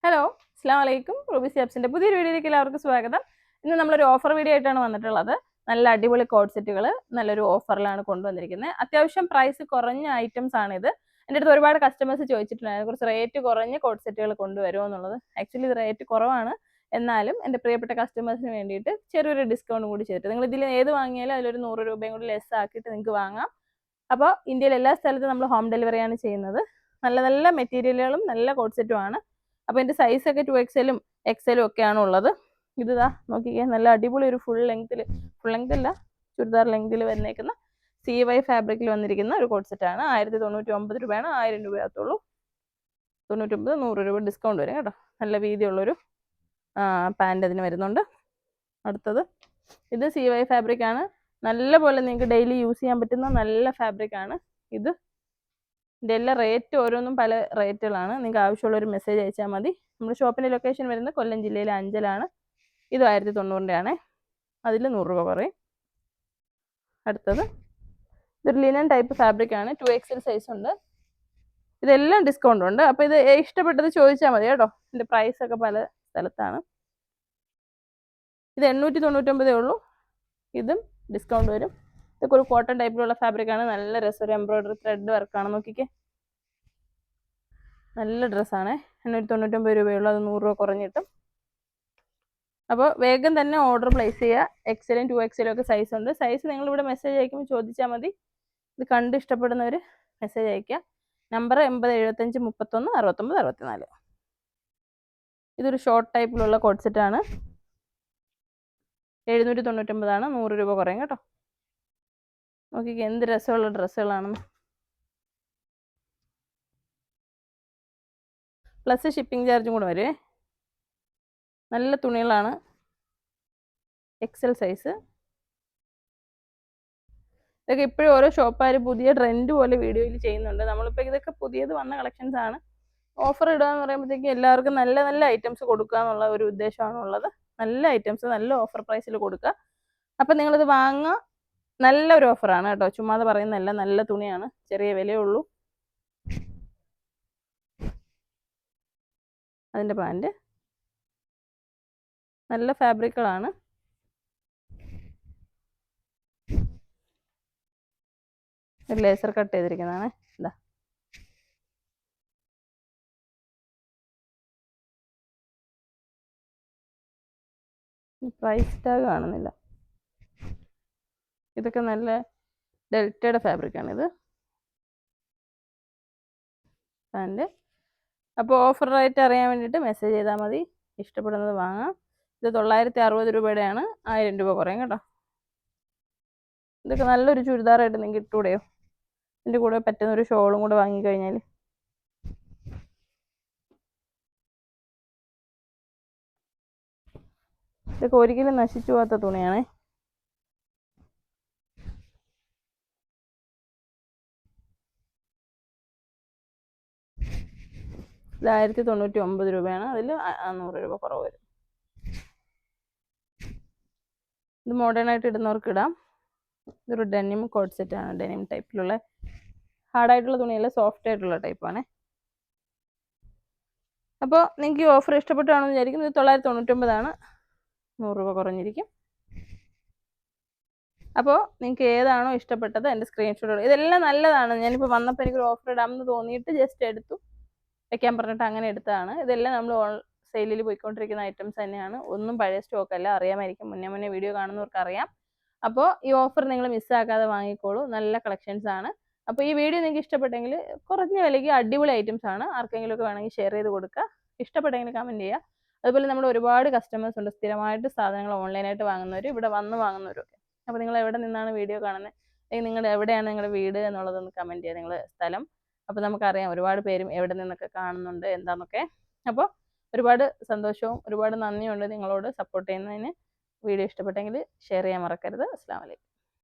Hello, അസ്സലാമു അലൈക്കും. Rubies ആപ്സിന്റെ പുതിയൊരു വീഡിയോയിലേക്ക് എല്ലാവർക്കും സ്വാഗതം. ഇന്ന് നമ്മളൊരു ഓഫർ വീഡിയോ ആയിട്ടാണ് വന്നിട്ടുള്ളത്. നല്ല അടിപൊളി കോഡ് സെറ്റുകൾ നല്ലൊരു ഓഫറിലാണ് കൊണ്ടുവന്നിരിക്കുന്നത്. അത്യാവശ്യം പ്രൈസ് കുറഞ്ഞ ഐറ്റംസ് ആണിത്. എൻ്റെ അടുത്ത് ഒരുപാട് കസ്റ്റമേഴ്സ് ചോദിച്ചിട്ടുണ്ടായിരുന്നു കുറച്ച് റേറ്റ് കുറഞ്ഞ കോഡ് സെറ്റുകൾ കൊണ്ടുവരുമോ എന്നുള്ളത്. ആക്ച്വലി ഇത് റേറ്റ് കുറവാണ്, എന്നാലും എൻ്റെ പ്രിയപ്പെട്ട കസ്റ്റമേഴ്സിന് വേണ്ടിയിട്ട് ചെറിയൊരു ഡിസ്കൗണ്ട് കൂടി ചെയ്തിട്ട് നിങ്ങൾ ഇതിൽ ഏത് വാങ്ങിയാലും അതിലൊരു 100 രൂപയും കൂടി ലെസ് ആക്കിയിട്ട് നിങ്ങൾക്ക് വാങ്ങാം. അപ്പോൾ ഇന്ത്യയിൽ എല്ലാ സ്ഥലത്തും നമ്മൾ ഹോം ഡെലിവറിയാണ് ചെയ്യുന്നത്. നല്ല നല്ല മെറ്റീരിയലുകളും നല്ല കോഡ് സെറ്റുമാണ്. അപ്പോൾ എൻ്റെ സൈസൊക്കെ 2XL-ഉം XL-ഉം ഒക്കെയാണ് ഉള്ളത്. ഇതാ നോക്കിക്കേ, നല്ല അടിപൊളി ഒരു ഫുൾ ലെങ്ത് അല്ല, ചുരിദാർ ലെങ്തിൽ വന്നേക്കുന്ന CY ഫാബ്രിക്കിൽ വന്നിരിക്കുന്ന ഒരു കോഡ് സെറ്റാണ്. 1099 രൂപയാണ്. 1000 രൂപയകത്തുള്ളൂ. 99, 100 രൂപ ഡിസ്കൗണ്ട് വരും കേട്ടോ. നല്ല വീതിയുള്ളൊരു പാൻറ് അതിന് വരുന്നുണ്ട്. അടുത്തത് ഇത് CY ഫാബ്രിക്കാണ്. നല്ല പോലെ നിങ്ങൾക്ക് ഡെയിലി യൂസ് ചെയ്യാൻ പറ്റുന്ന നല്ല ഫാബ്രിക്കാണ് ഇത്. ഇതിൻ്റെ എല്ലാ റേറ്റ് ഓരോന്നും പല റേറ്റുകളാണ്. നിങ്ങൾക്ക് ആവശ്യമുള്ളൊരു മെസ്സേജ് അയച്ചാൽ മതി. നമ്മുടെ ഷോപ്പിൻ്റെ ലൊക്കേഷൻ വരുന്നത് കൊല്ലം ജില്ലയിലെ അഞ്ചലാണ്. ഇത് 1090 ആണ്. അതിൽ 100 രൂപ കുറയും. അടുത്തത് ഇതൊരു ലിനൻ ടൈപ്പ് ഫാബ്രിക്കാണ്. 2XL സൈസ് ഉണ്ട്. ഇതെല്ലാം ഡിസ്കൗണ്ട് ഉണ്ട്. അപ്പോൾ ഇത് ഇഷ്ടപ്പെട്ടത് ചോദിച്ചാൽ മതി കേട്ടോ. ഇതിൻ്റെ പ്രൈസൊക്കെ പല സ്ഥലത്താണ്. ഇത് 899 ഉള്ളൂ. ഇതും ഡിസ്കൗണ്ട് വരും. ഇതൊക്കെ ഒരു കോട്ടൺ ടൈപ്പിലുള്ള ഫാബ്രിക്കാണ്. നല്ല രസം, ഒരു എംബ്രോയിഡറി ത്രെഡ് വർക്കാണ്. നോക്കിക്കേ, നല്ല ഡ്രസ്സാണ്. 899 രൂപയുള്ളൂ. അത് 100 രൂപ കുറഞ്ഞിട്ടും. അപ്പോൾ വേഗം തന്നെ ഓർഡർ പ്ലേസ് ചെയ്യുക. XL-ഉം 2XL-ഉം ഒക്കെ സൈസ് ഉണ്ട്. സൈസ് നിങ്ങളിവിടെ മെസ്സേജ് അയക്കുമ്പോൾ ചോദിച്ചാൽ മതി. ഇത് കണ്ട് ഇഷ്ടപ്പെടുന്നവർ മെസ്സേജ് അയക്കുക. നമ്പർ 8075 31 69 64. ഇതൊരു ഷോർട്ട് ടൈപ്പിലുള്ള കോഡ് സെറ്റാണ്. 799 ആണ്. 100 രൂപ കുറയും കേട്ടോ. നോക്കിക്കേ, എന്ത് രസമുള്ള ഡ്രസ്സുകളാണെന്ന്. പ്ലസ് ഷിപ്പിംഗ് ചാർജും കൂടെ വരുമേ. നല്ല തുണികളാണ്. XL size. ഇതൊക്കെ ഇപ്പോഴും ഓരോ ഷോപ്പുകാർ പുതിയ ട്രെൻഡ് പോലെ വീഡിയോയിൽ ചെയ്യുന്നുണ്ട്. നമ്മളിപ്പോൾ ഇതൊക്കെ പുതിയത് വന്ന കളക്ഷൻസ് ആണ്. ഓഫർ ഇടുക എന്ന് പറയുമ്പോഴത്തേക്കും എല്ലാവർക്കും നല്ല നല്ല ഐറ്റംസ് കൊടുക്കുക എന്നുള്ള ഒരു ഉദ്ദേശമാണ് ഉള്ളത്. നല്ല ഐറ്റംസ് നല്ല ഓഫർ പ്രൈസിൽ കൊടുക്കുക. അപ്പം നിങ്ങളിത് വാങ്ങുക. നല്ലൊരു ഓഫറാണ് കേട്ടോ. ചുമ്മാതെ പറയുന്നതല്ല, നല്ല തുണിയാണ്. ചെറിയ വിലയുള്ളൂ. അതിൻ്റെ പാൻറ് നല്ല ഫാബ്രിക്കുകളാണ്. ഒരു ലേസർ കട്ട് ചെയ്തിരിക്കുന്നതാണ്. ഇതാ, പ്രൈസ് ടാഗ് കാണുന്നില്ല. ഇതൊക്കെ നല്ല ഡെൽറ്റയുടെ ഫാബ്രിക്കാണിത് പാൻറ്. അപ്പോൾ ഓഫർ റേറ്റ് അറിയാൻ വേണ്ടിയിട്ട് മെസ്സേജ് ചെയ്താൽ മതി. ഇഷ്ടപ്പെടുന്നത് വാങ്ങാം. ഇത് 960 രൂപയുടെയാണ്. 1000 രൂപ കുറയും കേട്ടോ. ഇതൊക്കെ നല്ലൊരു ചുരിദാറായിട്ട് നിങ്ങൾക്ക് ഇട്ടുകൂടെയോ? ഇതിൻ്റെ കൂടെ പറ്റുന്ന ഒരു ഷോളും കൂടെ വാങ്ങിക്കഴിഞ്ഞാൽ ഇതൊക്കെ ഒരിക്കലും നശിച്ചു പോകാത്ത തുണിയാണേ. ഇത് 1099 രൂപയാണ്. അതിൽ 100 രൂപ കുറവ് വരും. ഇത് മോഡേൺ ആയിട്ട് ഇടുന്നവർക്ക് ഇടാം. ഇതൊരു ഡെനിം കോഡ് സെറ്റാണ്. ഡെനിം ടൈപ്പിലുള്ള ഹാർഡായിട്ടുള്ള തുണിയല്ല, സോഫ്റ്റ് ആയിട്ടുള്ള ടൈപ്പാണ്. അപ്പോൾ നിങ്ങൾക്ക് ഈ ഓഫർ ഇഷ്ടപ്പെട്ടാണെന്ന് വിചാരിക്കുന്നത്. 999 ആണ്. 100 രൂപ കുറഞ്ഞിരിക്കും. അപ്പോൾ നിങ്ങൾക്ക് ഏതാണോ ഇഷ്ടപ്പെട്ടത് എൻ്റെ സ്ക്രീൻഷോട്ട്. ഇതെല്ലാം നല്ലതാണ്. ഞാനിപ്പോൾ വന്നപ്പോൾ എനിക്കൊരു ഓഫർ ഇടാമെന്ന് തോന്നിയിട്ട് ജസ്റ്റ് എടുത്തു വെക്കാൻ പറഞ്ഞിട്ട് അങ്ങനെ എടുത്തതാണ്. ഇതെല്ലാം നമ്മൾ സെയിലിൽ പോയിക്കൊണ്ടിരിക്കുന്ന ഐറ്റംസ് തന്നെയാണ്. ഒന്നും പഴയ സ്റ്റോക്ക് അല്ല. അറിയാമായിരിക്കും, മുന്നേ വീഡിയോ കാണുന്നവർക്ക് അറിയാം. അപ്പോൾ ഈ ഓഫർ നിങ്ങൾ മിസ്സാക്കാതെ വാങ്ങിക്കോളൂ. നല്ല കളക്ഷൻസ് ആണ്. അപ്പോൾ ഈ വീഡിയോ നിങ്ങൾക്ക് ഇഷ്ടപ്പെട്ടെങ്കിൽ കുറഞ്ഞ വിലയ്ക്ക് അടിപൊളി ഐറ്റംസ് ആണ്. ആർക്കെങ്കിലുമൊക്കെ വേണമെങ്കിൽ ഷെയർ ചെയ്ത് കൊടുക്കുക. ഇഷ്ടപ്പെട്ടെങ്കിൽ കമൻറ്റ് ചെയ്യുക. അതുപോലെ നമ്മുടെ ഒരുപാട് കസ്റ്റമേഴ്സ് ഉണ്ട്, സ്ഥിരമായിട്ട് സാധനങ്ങൾ ഓൺലൈനായിട്ട് വാങ്ങുന്നവർ, ഇവിടെ വന്ന് വാങ്ങുന്നവരൊക്കെ. അപ്പോൾ നിങ്ങൾ എവിടെ നിന്നാണ് വീഡിയോ കാണുന്നത്, അല്ലെങ്കിൽ നിങ്ങളുടെ എവിടെയാണ് നിങ്ങളുടെ വീട് എന്നുള്ളതൊന്ന് കമൻറ്റ് ചെയ്യുക, നിങ്ങളുടെ സ്ഥലം. അപ്പോൾ നമുക്കറിയാം ഒരുപാട് പേരും എവിടെ നിന്നൊക്കെ കാണുന്നുണ്ട് എന്താണെന്നൊക്കെ. അപ്പോൾ ഒരുപാട് സന്തോഷവും ഒരുപാട് നന്ദിയുണ്ട് നിങ്ങളോട് സപ്പോർട്ട് ചെയ്യുന്നതിന്. വീഡിയോ ഇഷ്ടപ്പെട്ടെങ്കിൽ ഷെയർ ചെയ്യാൻ മറക്കരുത്. അസ്സലാമു അലൈക്കും.